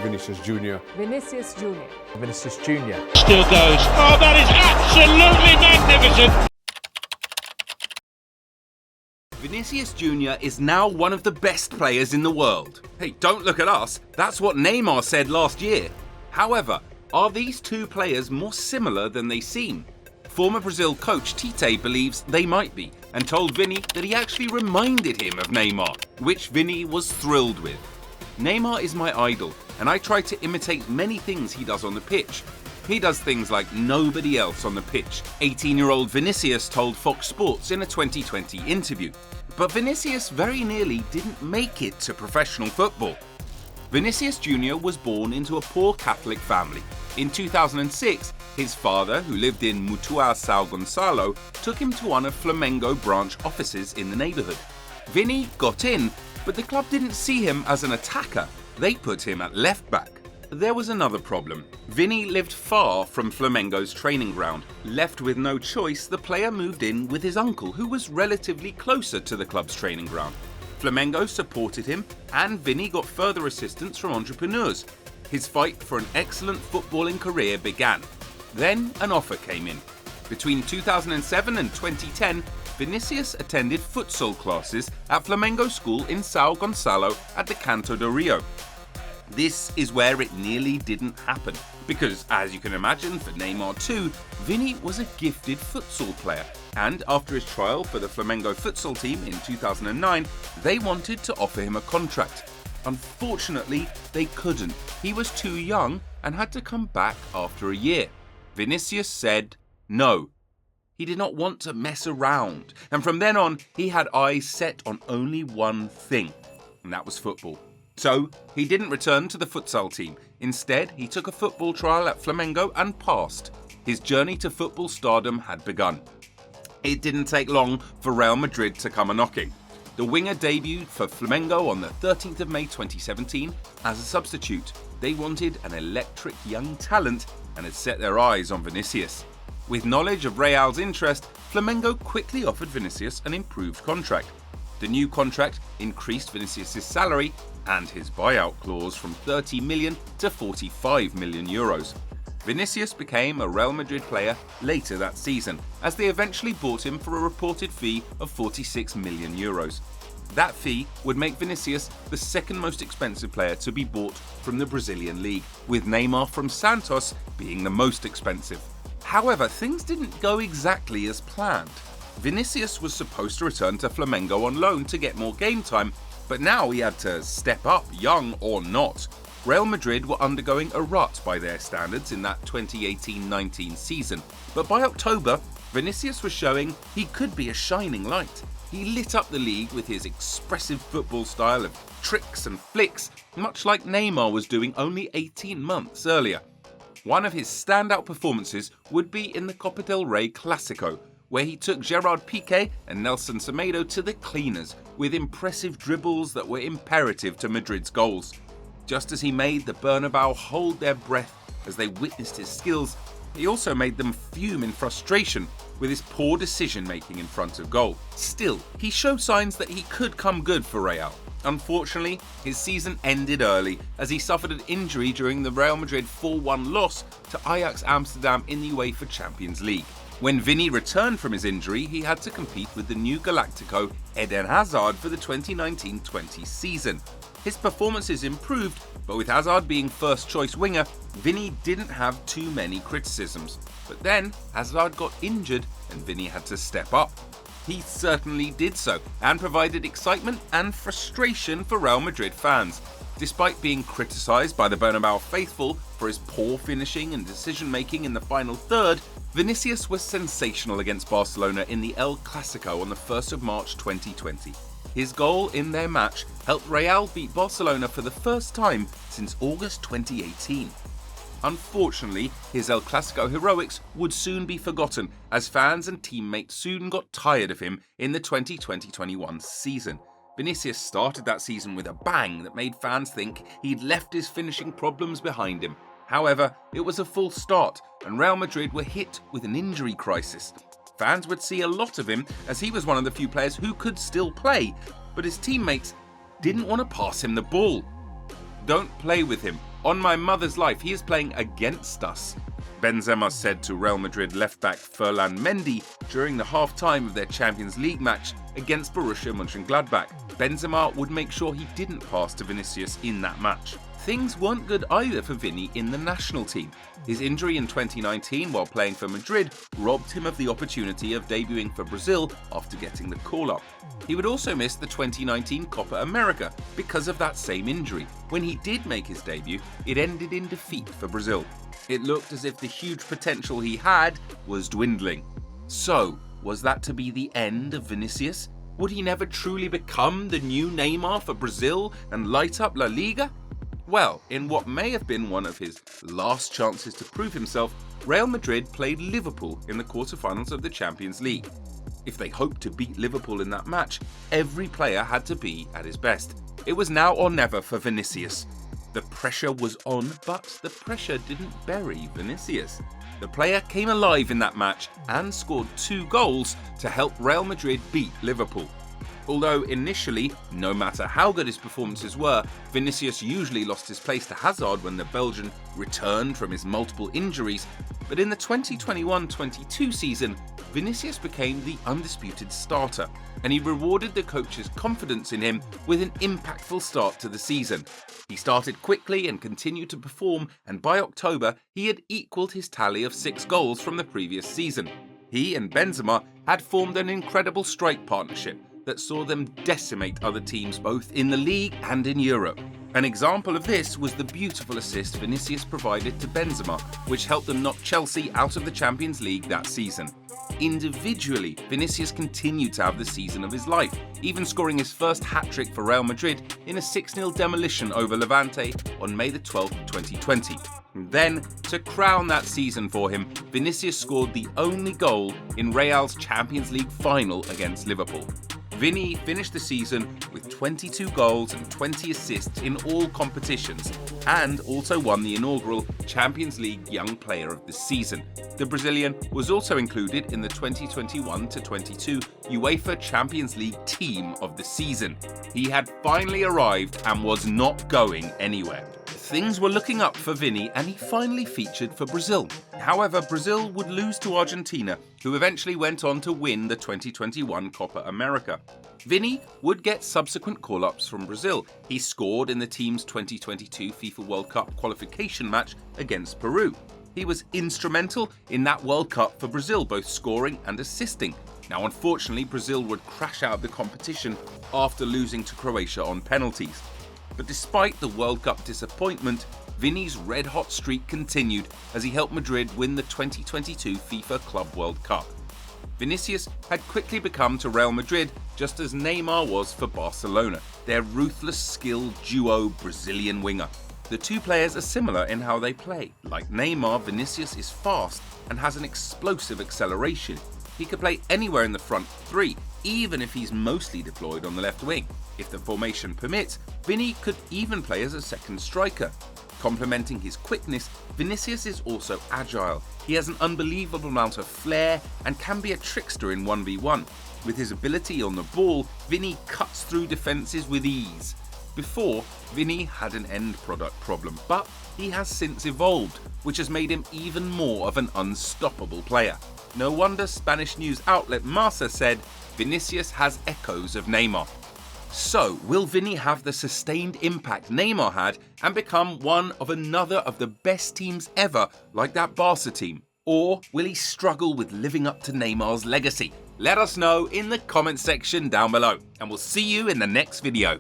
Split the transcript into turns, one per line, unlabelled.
Vinicius Jr.
Vinicius Jr.
Vinicius Jr.
Still goes. Oh, that is absolutely magnificent.
Vinicius Jr is now one of the best players in the world. Hey, don't look at us. That's what Neymar said last year. However, are these two players more similar than they seem? Former Brazil coach Tite believes they might be, and told Vini that he actually reminded him of Neymar, which Vini was thrilled with. Neymar is my idol, and I try to imitate many things he does on the pitch. He does things like nobody else on the pitch, 18-year-old Vinícius told Fox Sports in a 2020 interview. But Vinícius very nearly didn't make it to professional football. Vinicius Jr was born into a poor Catholic family. In 2006, his father, who lived in Mutua São Gonçalo, took him to one of Flamengo branch offices in the neighbourhood. Vini got in, but the club didn't see him as an attacker. They put him at left back. There was another problem. Vini lived far from Flamengo's training ground. Left with no choice, the player moved in with his uncle, who was relatively closer to the club's training ground. Flamengo supported him, and Vini got further assistance from entrepreneurs. His fight for an excellent footballing career began. Then an offer came in. Between 2007 and 2010, Vinícius attended futsal classes at Flamengo School in São Gonçalo at the Canto do Rio. This is where it nearly didn't happen, because as you can imagine for Neymar too, Vini was a gifted futsal player, and after his trial for the Flamengo futsal team in 2009, they wanted to offer him a contract. Unfortunately, they couldn't. He was too young and had to come back after a year. Vinícius said no. He did not want to mess around, and from then on, he had eyes set on only one thing, and that was football. So, he didn't return to the futsal team. Instead, he took a football trial at Flamengo and passed. His journey to football stardom had begun. It didn't take long for Real Madrid to come a-knocking. The winger debuted for Flamengo on the 13th of May 2017 as a substitute. They wanted an electric young talent and had set their eyes on Vinícius. With knowledge of Real's interest, Flamengo quickly offered Vinícius an improved contract. The new contract increased Vinícius' salary and his buyout clause from 30 million to 45 million euros. Vinícius became a Real Madrid player later that season, as they eventually bought him for a reported fee of 46 million euros. That fee would make Vinícius the second most expensive player to be bought from the Brazilian league, with Neymar from Santos being the most expensive. However, things didn't go exactly as planned. Vinícius was supposed to return to Flamengo on loan to get more game time, but now he had to step up, young or not. Real Madrid were undergoing a rut by their standards in that 2018-19 season, but by October, Vinícius was showing he could be a shining light. He lit up the league with his expressive football style of tricks and flicks, much like Neymar was doing only 18 months earlier. One of his standout performances would be in the Copa del Rey Clásico, where he took Gerard Piqué and Nelson Semedo to the cleaners with impressive dribbles that were imperative to Madrid's goals. Just as he made the Bernabeu hold their breath as they witnessed his skills, he also made them fume in frustration with his poor decision-making in front of goal. Still, he showed signs that he could come good for Real. Unfortunately, his season ended early as he suffered an injury during the Real Madrid 4-1 loss to Ajax Amsterdam in the UEFA Champions League. When Vini returned from his injury, he had to compete with the new Galactico Eden Hazard for the 2019-20 season. His performances improved, but with Hazard being first-choice winger, Vini didn't have too many criticisms. But then, Hazard got injured and Vini had to step up. He certainly did so, and provided excitement and frustration for Real Madrid fans. Despite being criticised by the Bernabeu faithful for his poor finishing and decision-making in the final third, Vinícius was sensational against Barcelona in the El Clásico on the 1st of March 2020. His goal in their match helped Real beat Barcelona for the first time since August 2018. Unfortunately, his El Clásico heroics would soon be forgotten, as fans and teammates soon got tired of him in the 2020-21 season. Vinícius started that season with a bang that made fans think he'd left his finishing problems behind him. However, it was a false start, and Real Madrid were hit with an injury crisis. Fans would see a lot of him as he was one of the few players who could still play, but his teammates didn't want to pass him the ball. Don't play with him, On my mother's life, he is playing against us," Benzema said to Real Madrid left-back Ferland Mendy during the half-time of their Champions League match against Borussia Mönchengladbach. Benzema would make sure he didn't pass to Vinicius in that match. Things weren't good either for Vini in the national team. His injury in 2019 while playing for Madrid robbed him of the opportunity of debuting for Brazil after getting the call-up. He would also miss the 2019 Copa America because of that same injury. When he did make his debut, it ended in defeat for Brazil. It looked as if the huge potential he had was dwindling. So, was that to be the end of Vinicius? Would he never truly become the new Neymar for Brazil and light up La Liga? Well, in what may have been one of his last chances to prove himself, Real Madrid played Liverpool in the quarter-finals of the Champions League. If they hoped to beat Liverpool in that match, every player had to be at his best. It was now or never for Vinicius. The pressure was on, but the pressure didn't bury Vinicius. The player came alive in that match and scored 2 goals to help Real Madrid beat Liverpool. Although initially, no matter how good his performances were, Vinicius usually lost his place to Hazard when the Belgian returned from his multiple injuries, but in the 2021-22 season, Vinicius became the undisputed starter, and he rewarded the coach's confidence in him with an impactful start to the season. He started quickly and continued to perform, and by October, he had equalled his tally of 6 goals from the previous season. He and Benzema had formed an incredible strike partnership that saw them decimate other teams both in the league and in Europe. An example of this was the beautiful assist Vinicius provided to Benzema, which helped them knock Chelsea out of the Champions League that season. Individually, Vinicius continued to have the season of his life, even scoring his first hat-trick for Real Madrid in a 6-0 demolition over Levante on May 12, 2020. Then, to crown that season for him, Vinicius scored the only goal in Real's Champions League final against Liverpool. Vini finished the season with 22 goals and 20 assists in all competitions, and also won the inaugural Champions League Young Player of the Season. The Brazilian was also included in the 2021-22 UEFA Champions League Team of the Season. He had finally arrived and was not going anywhere. Things were looking up for Vini and he finally featured for Brazil. However, Brazil would lose to Argentina, who eventually went on to win the 2021 Copa America. Vini would get subsequent call-ups from Brazil. He scored in the team's 2022 FIFA World Cup qualification match against Peru. He was instrumental in that World Cup for Brazil, both scoring and assisting. Now, unfortunately, Brazil would crash out of the competition after losing to Croatia on penalties. But despite the World Cup disappointment, Vini's red-hot streak continued as he helped Madrid win the 2022 FIFA Club World Cup. Vinicius had quickly become to Real Madrid just as Neymar was for Barcelona, their ruthless, skilled duo Brazilian winger. The two players are similar in how they play. Like Neymar, Vinicius is fast and has an explosive acceleration. He could play anywhere in the front three, even if he's mostly deployed on the left wing. If the formation permits, Vini could even play as a second striker. Complementing his quickness, Vinicius is also agile. He has an unbelievable amount of flair and can be a trickster in 1v1. With his ability on the ball, Vini cuts through defences with ease. Before, Vini had an end product problem, but he has since evolved, which has made him even more of an unstoppable player. No wonder Spanish news outlet Marca said, Vinicius has echoes of Neymar. So, will Vini have the sustained impact Neymar had and become one of another of the best teams ever, like that Barca team? Or will he struggle with living up to Neymar's legacy? Let us know in the comment section down below, and we'll see you in the next video.